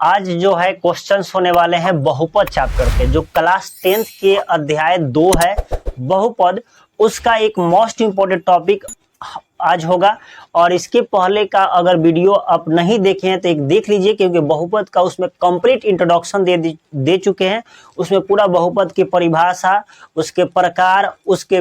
आज जो है क्वेश्चंस होने वाले हैं बहुपद चैप्टर के, जो क्लास 10th के अध्याय 2 है बहुपद, उसका एक मोस्ट इंपोर्टेंट टॉपिक आज होगा। और इसके पहले का अगर वीडियो आप नहीं देखे हैं तो एक देख लीजिए, क्योंकि बहुपद का उसमें कंप्लीट इंट्रोडक्शन दे चुके हैं। उसमें पूरा बहुपद की परिभाषा, उसके प्रकार, उसके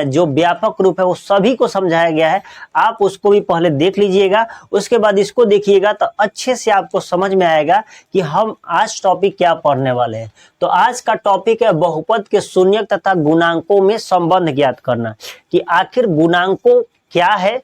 जो व्यापक रूप है वो सभी को समझाया गया है। आप उसको भी पहले देख लीजिएगा, उसके बाद इसको देखिएगा तो अच्छे से आपको समझ में आएगा कि हम आज टॉपिक क्या पढ़ने वाले हैं। तो आज का टॉपिक है बहुपद के शून्यक तथा गुणांकों में संबंध ज्ञात करना, कि आखिर गुणांकों क्या है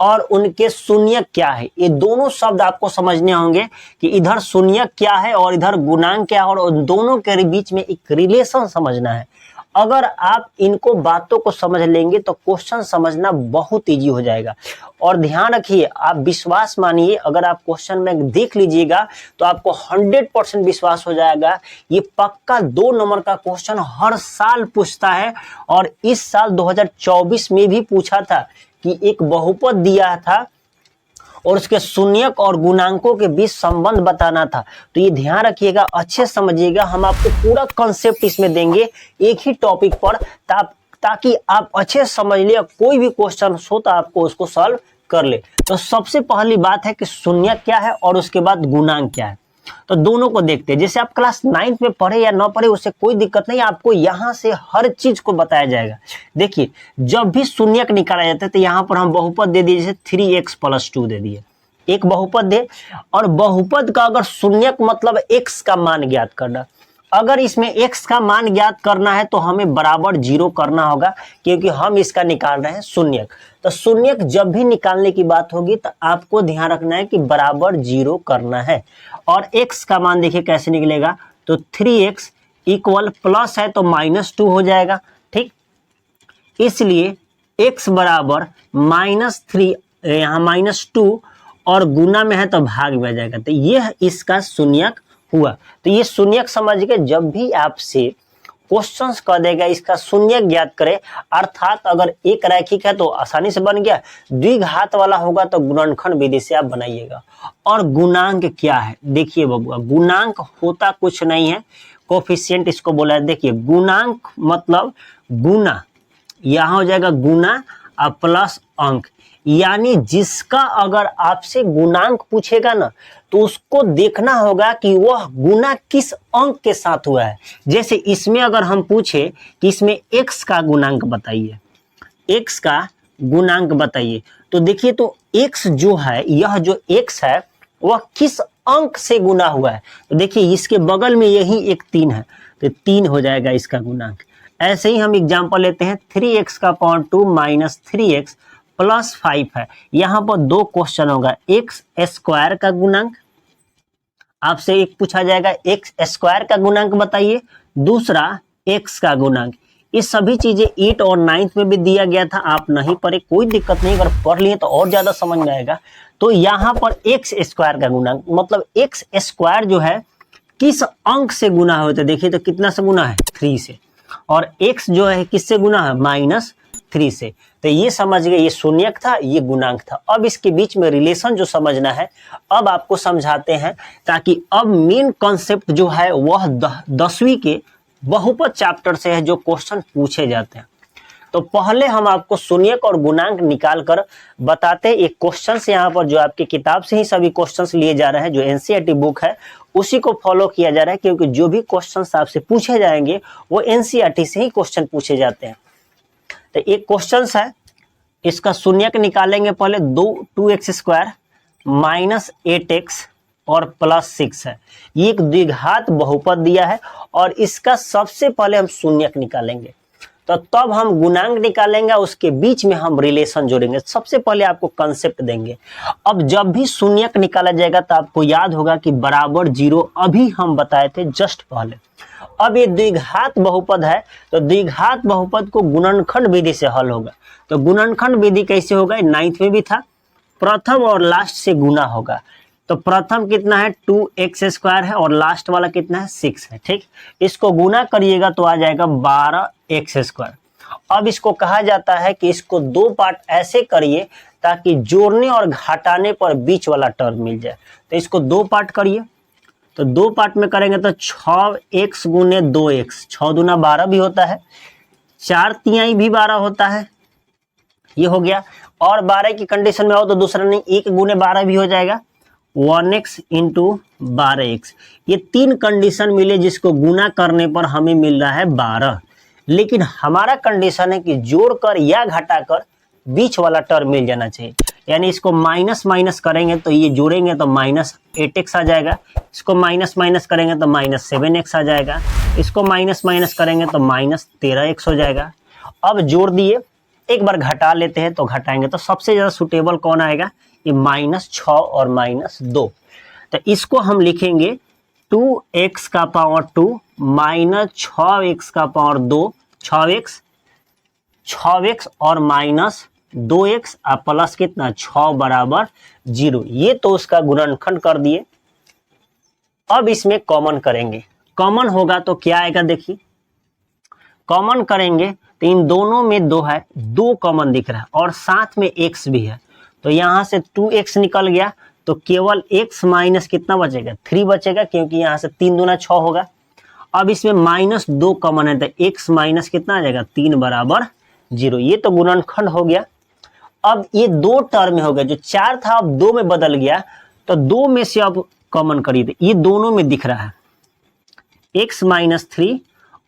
और उनके शून्यक क्या है। ये दोनों शब्द आपको समझने होंगे कि इधर शून्यक क्या है और इधर गुणांक क्या है, और उन दोनों के बीच में एक रिलेशन समझना है। अगर आप इनको बातों को समझ लेंगे तो क्वेश्चन समझना बहुत इजी हो जाएगा। और ध्यान रखिए, आप विश्वास मानिए, अगर आप क्वेश्चन में देख लीजिएगा तो आपको 100% विश्वास हो जाएगा। ये पक्का 2 नंबर का क्वेश्चन हर साल पूछता है, और इस साल 2024 में भी पूछा था कि एक बहुपद दिया था और उसके शून्यक और गुणांकों के बीच संबंध बताना था। तो ये ध्यान रखिएगा, अच्छे समझिएगा, हम आपको पूरा कॉन्सेप्ट इसमें देंगे एक ही टॉपिक पर, ताकि आप अच्छे समझ ले, कोई भी क्वेश्चन हो तो आपको उसको सॉल्व कर ले। तो सबसे पहली बात है कि शून्यक क्या है और उसके बाद गुणांक क्या है। तो दोनों को देखते हैं। जैसे आप क्लास 9th में पढ़े या ना पढ़े उससे कोई दिक्कत नहीं, आपको यहां से हर चीज को बताया जाएगा। देखिए, जब भी शून्यक निकाला जाता है तो यहां पर हम बहुपद दे दिए, जैसे 3x + 2 दे दिए, एक बहुपद दे। और बहुपद का अगर शून्यक मतलब x का मान ज्ञात करना, अगर इसमें x का मान ज्ञात करना है तो हमें बराबर 0 करना होगा, क्योंकि हम इसका निकाल रहे हैं शून्यक। तो शून्यक जब भी निकालने की बात होगी तो आपको ध्यान रखना है कि बराबर 0 करना है। और x का मान देखिए कैसे निकलेगा, तो 3x इक्वल प्लस है तो -2 हो जाएगा, ठीक। इसलिए x बराबर -3, यहाँ -2, और गुना में है तो भाग में आ जाएगा। तो यह इसका शून्यक हुआ। तो ये शून्यक समझ के जब भी आपसे क्वेश्चंस कर देगा इसका शून्यक ज्ञात करें, अर्थात अगर एक रैखिक है तो आसानी से बन गया, द्विघात वाला होगा तो गुणनखंड विधि से आप बनाइएगा। और गुणांक क्या है, देखिए बबुआ, गुणांक होता कुछ नहीं है, कोफिशिएंट इसको बोला है। देखिए, गुणांक मतलब गुना, यहां हो जाएगा गुना और प्लस अंक, यानी जिसका अगर आपसे गुणांक पूछेगा ना तो उसको देखना होगा कि वह गुना किस अंक के साथ हुआ है। जैसे इसमें अगर हम पूछे कि इसमें x का गुणांक बताइए, x का गुणांक बताइए, तो देखिए तो x जो है, यह जो x है वह किस अंक से गुना हुआ है। तो देखिए इसके बगल में यही एक 3 है, तो 3 हो जाएगा इसका गुणांक। ऐसे ही हम एग्जांपल लेते हैं, 3x² माइनस 3x + 5 है। यहां पर 2 क्वेश्चन होगा, x² का गुणांक, आपसे एक पूछा जाएगा x² का गुणांक बताइए, दूसरा x का गुणांक। ये सभी चीजें 8 और 9th में भी दिया गया था, आप नहीं पढ़े कोई दिक्कत नहीं, अगर पढ़ लिए तो और ज्यादा समझ में आएगा। तो यहाँ पर x² का गुणांक मतलब x² जो है किस अंक से गुना हो, तो देखिए तो कितना से गुना है, 3 से, और x जो है किससे गुना है, -3 से। तो ये समझ गए, ये शून्यक था, ये गुणांक था। अब इसके बीच में रिलेशन जो समझना है अब आपको समझाते हैं, ताकि अब मेन कॉन्सेप्ट जो है वह 10वीं के बहुपद चैप्टर से है, जो क्वेश्चन पूछे जाते हैं। तो पहले हम आपको शून्यक और गुणांक निकाल कर बताते हैं। एक क्वेश्चन यहाँ पर जो आपकी किताब से ही सभी क्वेश्चंस लिए जा रहे हैं, जो एनसीईआरटी बुक है उसी को फॉलो किया जा रहा है, क्योंकि जो भी क्वेश्चंस आपसे पूछे जाएंगे वो एनसीईआरटी से ही क्वेश्चन पूछे जाते हैं। तो एक क्वेश्चन है, इसका शून्यक निकालेंगे पहले, 2x² माइनस 8x और +6 है। ये एक द्विघात बहुपद दिया है और इसका सबसे पहले हम शून्यक निकालेंगे, तो तब हम गुणांक निकालेंगे, उसके बीच में हम रिलेशन जोड़ेंगे। सबसे पहले आपको कंसेप्ट देंगे। अब जब भी शून्यक निकाला जाएगा तो आपको याद होगा कि बराबर 0 अभी हम बताए थे जस्ट पहले। अब ये द्विघात बहुपद है, तो द्विघात बहुपद को गुणनखंड विधि से हल होगा। तो गुणनखंड विधि कैसे होगा, 9th में भी था, प्रथम और लास्ट से गुना होगा। तो प्रथम कितना है, 2x² है, और लास्ट वाला कितना है, 6 है, ठीक। इसको गुना करिएगा तो आ जाएगा 12x²। अब इसको कहा जाता है कि इसको 2 पार्ट ऐसे करिए ताकि जोड़ने और घटाने पर बीच वाला टर्म मिल जाए। तो इसको 2 पार्ट करिए, तो 2 पार्ट में करेंगे तो 6x गुने 2x, 6 दूना 12 भी होता है, 4 तिहाई भी 12 होता है, ये हो गया। और 12 की कंडीशन में हो तो दूसरा नहीं, 1 गुने 12 भी हो जाएगा, 1x इंटू 12x। ये 3 कंडीशन मिले जिसको गुना करने पर हमें मिल रहा है 12। लेकिन हमारा कंडीशन है कि जोड़कर या घटाकर बीच वाला टर्म मिल जाना चाहिए, यानी इसको माइनस माइनस करेंगे तो ये जोड़ेंगे तो माइनस 8x आ जाएगा, इसको माइनस माइनस करेंगे तो माइनस 7x आ जाएगा, इसको माइनस माइनस करेंगे तो माइनस 13x हो जाएगा। अब जोड़ दिए, एक बार घटा लेते हैं तो घटाएंगे तो सबसे ज़्यादा सुटेबल कौन आएगा, ये -6 और -2। तो इसको हम लिखेंगे 2x का पावर 2 माइनस 6x का पावर 2, 6x और माइनस 2x और प्लस कितना 6 बराबर 0। ये तो उसका गुणनखंड कर दिए। अब इसमें कॉमन करेंगे, कॉमन होगा तो क्या आएगा, देखिए कॉमन करेंगे तो इन दोनों में 2 है, 2 कॉमन दिख रहा है और साथ में x भी है, तो यहाँ से 2x निकल गया तो केवल x माइनस कितना बचेगा, 3 बचेगा, क्योंकि यहाँ से 3 दूना 6 होगा। अब इसमें -2 कॉमन है तो x माइनस कितना आ जाएगा, 3 बराबर 0। ये तो गुणनखंड हो गया। अब ये 2 टर्म में हो गया, जो 4 था अब 2 में बदल गया, तो 2 में से अब कॉमन करिए तो ये दोनों में दिख रहा है x माइनस 3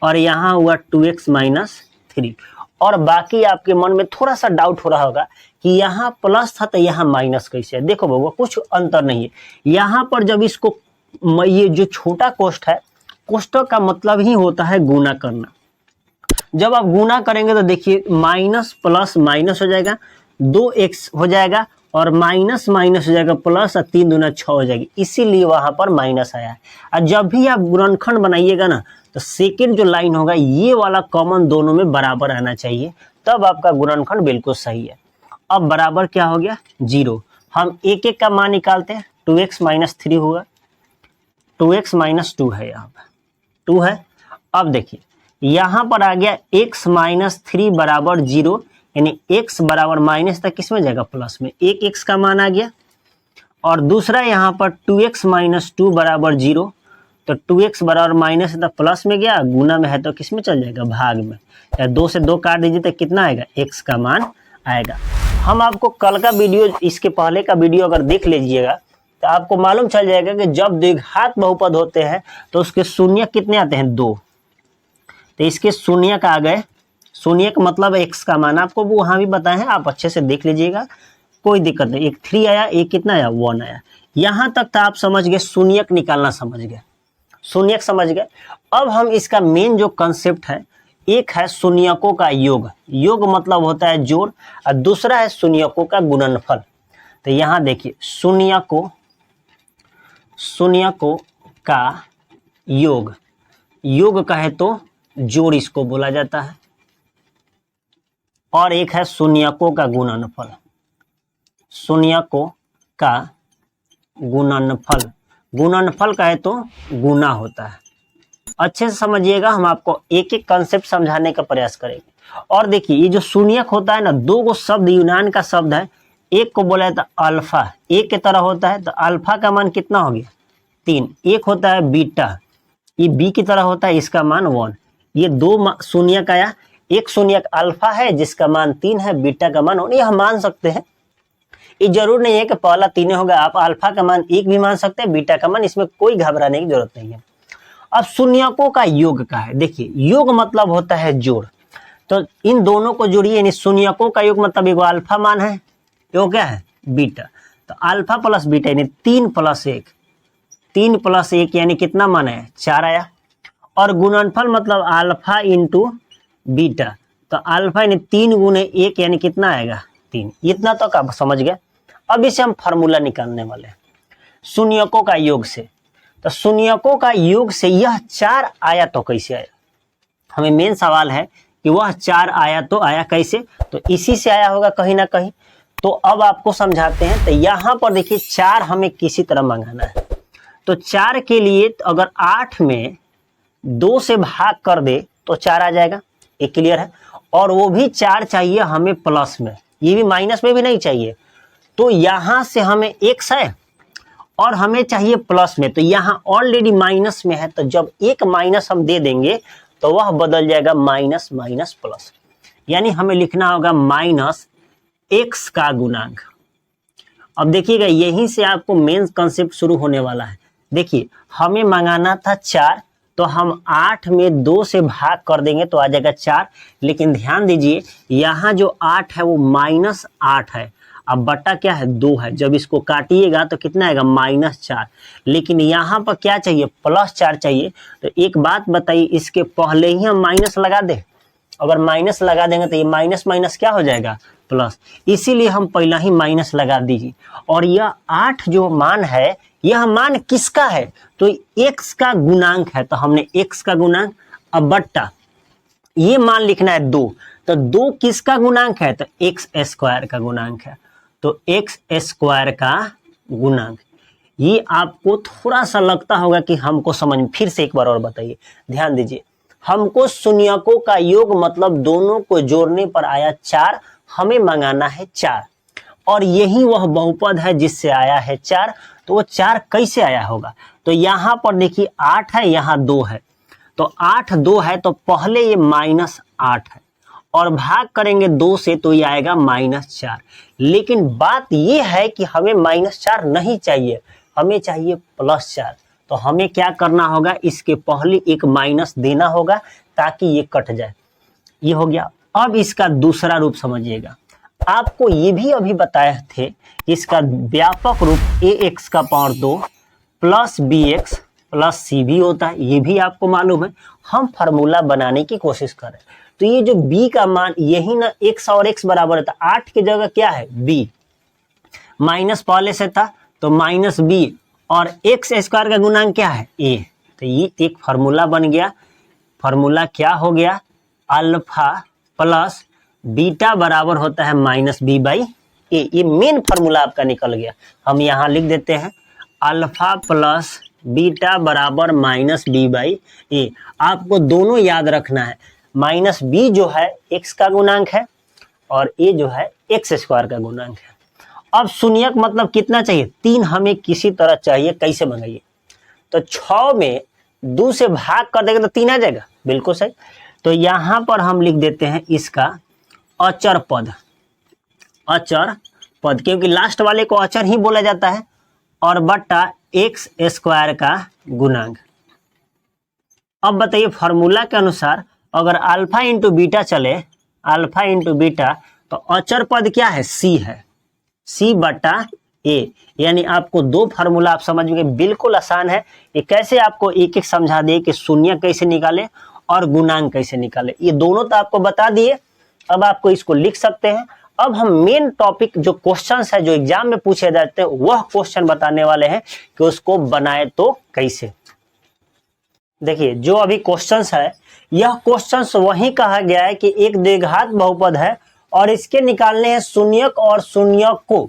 और यहाँ हुआ 2x माइनस 3। और बाकी आपके मन में थोड़ा सा डाउट हो रहा होगा कि यहाँ प्लस था तो यहाँ माइनस कैसे है। देखो बबुआ, कुछ अंतर नहीं है। यहाँ पर जब इसको, ये जो छोटा कोष्ठ है, कोष्ठक का मतलब ही होता है गुना करना। जब आप गुना करेंगे तो देखिए माइनस प्लस माइनस हो जाएगा, 2x हो जाएगा और माइनस माइनस हो जाएगा प्लस और 3 दूना 6 हो जाएगी, इसीलिए वहां पर माइनस आया है। और जब भी आप गुणनखंड बनाइएगा ना तो सेकेंड जो लाइन होगा ये वाला कॉमन दोनों में बराबर आना चाहिए, तब आपका गुणनखंड बिल्कुल सही है। अब बराबर क्या हो गया, 0। हम एक एक का मान निकालते हैं, 2x माइनस 3 होगा, 2x माइनस 2 है, यहाँ पर 2 है। अब देखिए यहाँ पर आ गया x माइनस 3 बराबर 0, यानी x बराबर माइनस तक किस में जाएगा, प्लस में, एक x का मान आ गया। और दूसरा यहाँ पर 2x माइनस 2 बराबर 0, तो 2x बराबर माइनस है तो प्लस में गया, गुना में है तो किस में चल जाएगा, भाग में। या 2 से 2 काट दीजिए तो कितना आएगा, x का मान आएगा। हम आपको कल का वीडियो, इसके पहले का वीडियो अगर देख लीजिएगा तो आपको मालूम चल जाएगा कि जब द्विघात बहुपद होते हैं तो उसके शून्य कितने आते हैं, 2। तो इसके शून्य का आ गए, शून्य का मतलब x का मान आपको वो वहां भी बताए हैं, आप अच्छे से देख लीजिएगा, कोई दिक्कत नहीं। एक 3 आया, एक कितना आया, 1 आया। यहां तक तो आप समझ गए, शून्यक निकालना समझ गए, शून्यक समझ गए। अब हम इसका मेन जो कंसेप्ट है, एक है शून्यकों का योग, योग मतलब होता है जोड़, और दूसरा है शून्यकों का गुणनफल। तो यहां देखिए शून्यकों का योग, योग कहे तो जोड़ इसको बोला जाता है, और एक है शून्यकों का गुणनफल, शून्यकों का गुणनफल, गुणनफल कहे तो गुना होता है। अच्छे से समझिएगा, हम आपको एक एक कंसेप्ट समझाने का प्रयास करेंगे। और देखिए ये जो शून्यक होता है ना, 2 गो शब्द यूनान का शब्द है, एक को बोला जाता है अल्फा, एक की तरह होता है, तो अल्फा का मान कितना हो गया, 3। एक होता है बीटा, ये बी की तरह होता है, इसका मान 1। ये 2 शून्यक आया, एक शून्यक अल्फा है जिसका मान 3 है, बीटा का मान 1। ये हम मान सकते हैं, ये जरूर नहीं है कि पहला 3 होगा, आप अल्फा का मान 1 भी मान सकते हैं, बीटा का मान, इसमें कोई घबराने की जरूरत नहीं है। अब शून्यकों का योग का है, देखिए योग मतलब होता है जोड़, तो इन दोनों को जोड़िए, यानी शून्यकों का योग मतलब एगो अल्फा मान है, यो क्या है, बीटा। तो अल्फा प्लस बीटा यानी 3 प्लस 1, 3 प्लस 1 यानी कितना मान है, 4 आया। और गुणनफल मतलब अल्फा इंटू बीटा, तो अल्फा यानी 3 गुने 1 यानी कितना आएगा, 3। इतना तो आप समझ गए। अब इसे हम फार्मूला निकालने वाले हैं शून्यकों का योग से। तो शून्यकों का योग से यह 4 आया तो कैसे आया, हमें मेन सवाल है कि वह 4 आया तो आया कैसे, तो इसी से आया होगा कहीं ना कहीं। तो अब आपको समझाते हैं। तो यहाँ पर देखिए 4 हमें किसी तरह मंगाना है, तो 4 के लिए अगर 8 में 2 से भाग कर दे तो 4 आ जाएगा, ये क्लियर है। और वो भी 4 चाहिए हमें प्लस में, ये भी माइनस में भी नहीं चाहिए। तो यहाँ से हमें x है और हमें चाहिए प्लस में, तो यहाँ ऑलरेडी माइनस में है, तो जब एक माइनस हम दे देंगे तो वह बदल जाएगा माइनस माइनस प्लस, यानी हमें लिखना होगा माइनस एक्स का गुणांक। अब देखिएगा यहीं से आपको मेन कंसेप्ट शुरू होने वाला है। देखिए हमें मंगाना था 4, तो हम 8 में 2 से भाग कर देंगे तो आ जाएगा 4, लेकिन ध्यान दीजिए यहाँ जो 8 है वो -8 है, अब बटा क्या है 2 है, जब इसको काटिएगा तो कितना आएगा -4, लेकिन यहाँ पर क्या चाहिए +4 चाहिए। तो एक बात बताइए, इसके पहले ही हम माइनस लगा दें, अगर माइनस लगा देंगे तो ये माइनस माइनस क्या हो जाएगा प्लस, इसीलिए हम पहला ही माइनस लगा दीजिए। और यह 8 जो मान है यह मान किसका है, तो x का गुणांक है, तो हमने x का गुणांक, अब बट्टा ये मान लिखना है 2, तो 2 किसका गुणांक है, तो एक्स स्क्वायर का गुणांक है, तो एक्स स्क्वायर का गुणांक। ये आपको थोड़ा सा लगता होगा कि हमको समझ में, फिर से एक बार और बताइए, ध्यान दीजिए, हमको शून्यकों का योग मतलब दोनों को जोड़ने पर आया 4, हमें मंगाना है 4, और यही वह बहुपद है जिससे आया है 4, तो वो 4 कैसे आया होगा, तो यहाँ पर देखिए 8 है, यहाँ 2 है, तो 8 2 है, तो पहले ये -8 है और भाग करेंगे 2 से तो ये आएगा -4, लेकिन बात ये है कि हमें -4 नहीं चाहिए, हमें चाहिए +4, तो हमें क्या करना होगा, इसके पहले एक माइनस देना होगा ताकि ये कट जाए। ये हो गया। अब इसका दूसरा रूप समझिएगा, आपको ये भी अभी बताए थे इसका व्यापक रूप ax का power 2 plus bx plus c भी होता है, ये भी आपको मालूम है। हम फार्मूला बनाने की कोशिश कर रहे हैं, तो ये जो b का मान यही ना x और x बराबर था, 8 की जगह क्या है b, माइनस पहले से था तो -b, और एक्स स्क्वायर का गुणांक क्या है a, तो ये एक फार्मूला बन गया। फार्मूला क्या हो गया, अल्फा प्लस बीटा बराबर होता है -b/a, ये मेन फार्मूला आपका निकल गया। हम यहाँ लिख देते हैं अल्फा प्लस बीटा बराबर -b/a। आपको दोनों याद रखना है, -b जो है x का गुणांक है और a जो है एक्स स्क्वायर का गुणांक है। अब शून्यक मतलब कितना चाहिए, 3 हमें किसी तरह चाहिए, कैसे मंगाइए, तो 6 में 2 से भाग कर देंगे तो 3 आ जाएगा, बिल्कुल सही। तो यहाँ पर हम लिख देते हैं इसका अचर पद, अचर पद क्योंकि लास्ट वाले को अचर ही बोला जाता है, और बट्टा एक्स स्क्वायर का गुणांक। अब बताइए फार्मूला के अनुसार अगर अल्फा इंटू बीटा चले, अल्फा इंटू बीटा, तो अचर पद क्या है c है, c/a, यानी आपको 2 फार्मूला आप समझ गए, बिल्कुल आसान है। ये कैसे आपको एक एक समझा दिए कि शून्य कैसे निकाले और गुणांक कैसे निकाले, ये दोनों तो आपको बता दिए। अब आपको इसको लिख सकते हैं। अब हम मेन टॉपिक जो क्वेश्चंस है जो एग्जाम में पूछे जाते हैं वह क्वेश्चन बताने वाले हैं कि उसको बनाए तो कैसे। देखिए जो अभी क्वेश्चंस है, यह क्वेश्चंस वही कहा गया है कि एक द्विघात बहुपद है और इसके निकालने हैं शून्यक और शून्यकों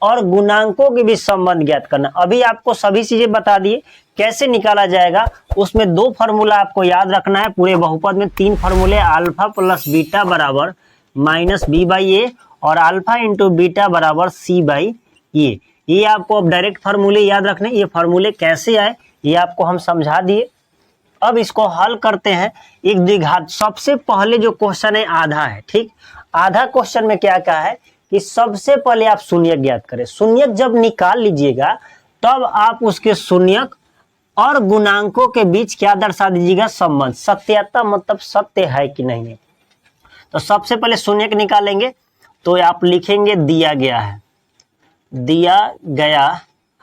और गुणांकों के बीच संबंध ज्ञात करना। अभी आपको सभी चीजें बता दिए कैसे निकाला जाएगा, उसमें 2 फार्मूला आपको याद रखना है। पूरे बहुपद में 3 फार्मूले, अल्फा प्लस बीटा बराबर -b/a और अल्फा इंटू बीटा बराबर c/a। ये आपको अब डायरेक्ट फार्मूले याद रखने, ये फार्मूले कैसे आए ये आपको हम समझा दिए। अब इसको हल करते हैं एक द्विघात। सबसे पहले जो क्वेश्चन है आधा है, ठीक। आधा क्वेश्चन में क्या कहा है कि सबसे पहले आप शून्यक ज्ञात करें। शून्यक जब निकाल लीजिएगा तब आप उसके शून्यक और गुणांकों के बीच क्या दर्शा दीजिएगा, संबंध, सत्यता, मतलब सत्य है कि नहीं है। तो सबसे पहले शून्यक निकालेंगे तो आप लिखेंगे दिया गया है, दिया गया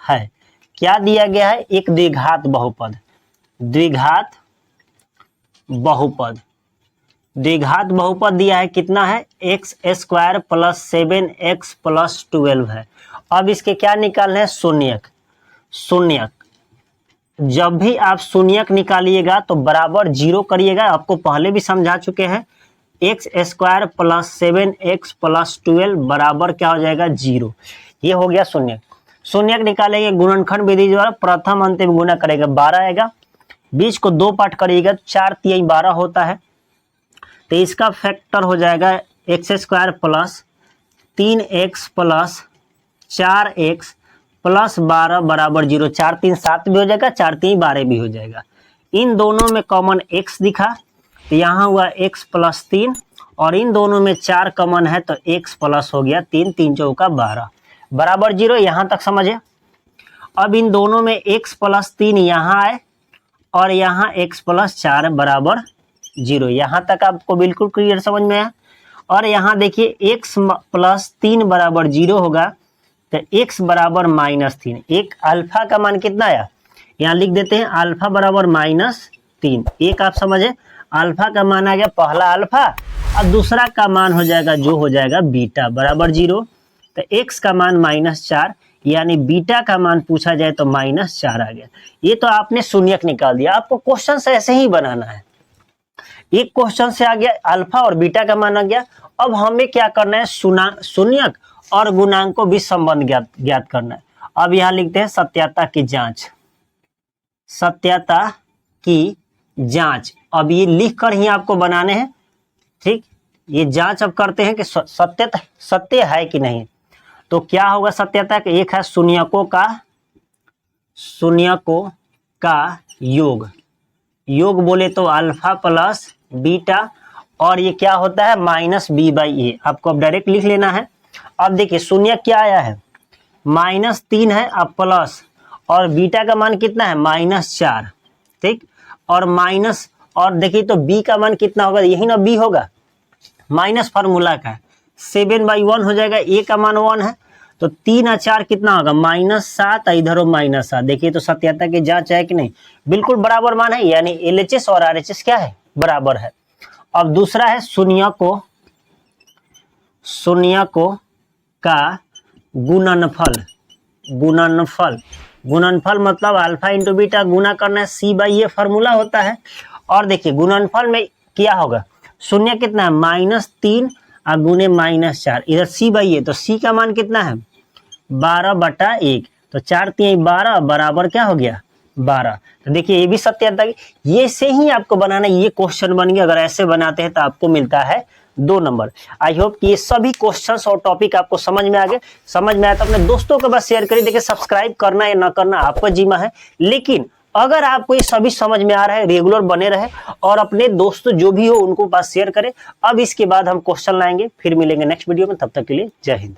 है, क्या दिया गया है, एक द्विघात बहुपद, द्विघात बहुपद, द्विघात बहुपद दिया है, कितना है x square plus 7x plus 12 है। अब इसके क्या निकालना है, शून्यक। शून्यक जब भी आप शून्यक निकालिएगा तो बराबर 0 करिएगा, आपको पहले भी समझा चुके हैं। X square plus 7x plus 12 बराबर क्या हो जाएगा 0। ये हो गया शून्यक। शून्यक निकालेंगे गुणनखंड विधि द्वारा, प्रथम अंतिम गुना करेगा 12 आएगा, बीच को 2 पार्ट करिएगा 4 3 12 होता है। तो इसका फैक्टर हो जाएगा x square plus 3x plus 4x plus 12 बराबर 0, 4 3 7 भी हो जाएगा, 4 3 12 भी हो जाएगा। इन दोनों में कॉमन x दिखा तो यहाँ हुआ x प्लस 3, और इन दोनों में 4 कॉमन है तो x प्लस हो गया 3, 3 चौका 12 बराबर 0। यहाँ तक समझे। अब इन दोनों में x प्लस 3 यहाँ आए और यहाँ x प्लस 4 बराबर 0। यहाँ तक आपको बिल्कुल क्लियर समझ में आया। और यहाँ देखिए x प्लस 3 बराबर 0 होगा तो x बराबर -3। एक अल्फा का मान कितना आया, यहाँ लिख देते हैं अल्फा बराबर -3। एक आप समझे, अल्फा का मान आ गया पहला अल्फा और दूसरा का मान हो जाएगा जो हो जाएगा बीटा बराबर 0। तो x का मान -4 यानी बीटा का मान पूछा जाए तो -4 आ गया। ये तो आपने शून्यक निकाल दिया। आपको क्वेश्चन से ऐसे ही बनाना है। एक क्वेश्चन से आ गया अल्फा और बीटा का मान आ गया। अब हमें क्या करना है, शून्यक और गुणांक को भी संबंध ज्ञात करना है। अब यहाँ लिखते हैं सत्यता की जांच। सत्यता की जांच अब ये लिखकर ही आपको बनाने हैं। ठीक, ये जांच अब करते हैं कि सत्य है कि नहीं। तो क्या होगा सत्यता का, एक है शून्यकों का योग। योग बोले तो अल्फा प्लस बीटा, और ये क्या होता है -b/a। आपको अब डायरेक्ट लिख लेना है। अब देखिए शून्य क्या आया है -3 है, अब प्लस और बीटा का मान कितना है -4। ठीक, और माइनस, और देखिए तो b का मान कितना होगा, यही ना b होगा, माइनस फार्मूला का 7/1 हो जाएगा। a का मान 1 है तो 3 और 4 कितना होगा -7, इधर हो -7। देखिए तो सत्यता की जांच है कि नहीं, बिल्कुल बराबर मान है, यानी LHS और RHS क्या है बराबर है। अब दूसरा है शून्यकों का गुणनफल। गुणनफल मतलब अल्फा इंटू बीटा गुना करना है, c/a फार्मूला होता है। और देखिए गुणनफल में क्या होगा, शून्य कितना है -3 और गुने -4, इधर c/a, तो c का मान कितना है 12/1, तो 4 3 12 बराबर क्या हो गया 12। तो देखिए ये भी सत्यता की, ये से ही आपको बनाना है। ये क्वेश्चन बन गया, अगर ऐसे बनाते हैं तो आपको मिलता है 2 नंबर। आई होप कि ये सभी क्वेश्चंस और टॉपिक आपको समझ में आ गए। समझ में आया तो अपने दोस्तों को बस शेयर करिए। देखिए सब्सक्राइब करना या ना करना आपका जिम्मा है, लेकिन अगर आपको ये सभी समझ में आ रहा है, रेगुलर बने रहे और अपने दोस्त जो भी हो उनको पास शेयर करें। अब इसके बाद हम क्वेश्चन लाएंगे, फिर मिलेंगे नेक्स्ट वीडियो में। तब तक के लिए जय हिंद।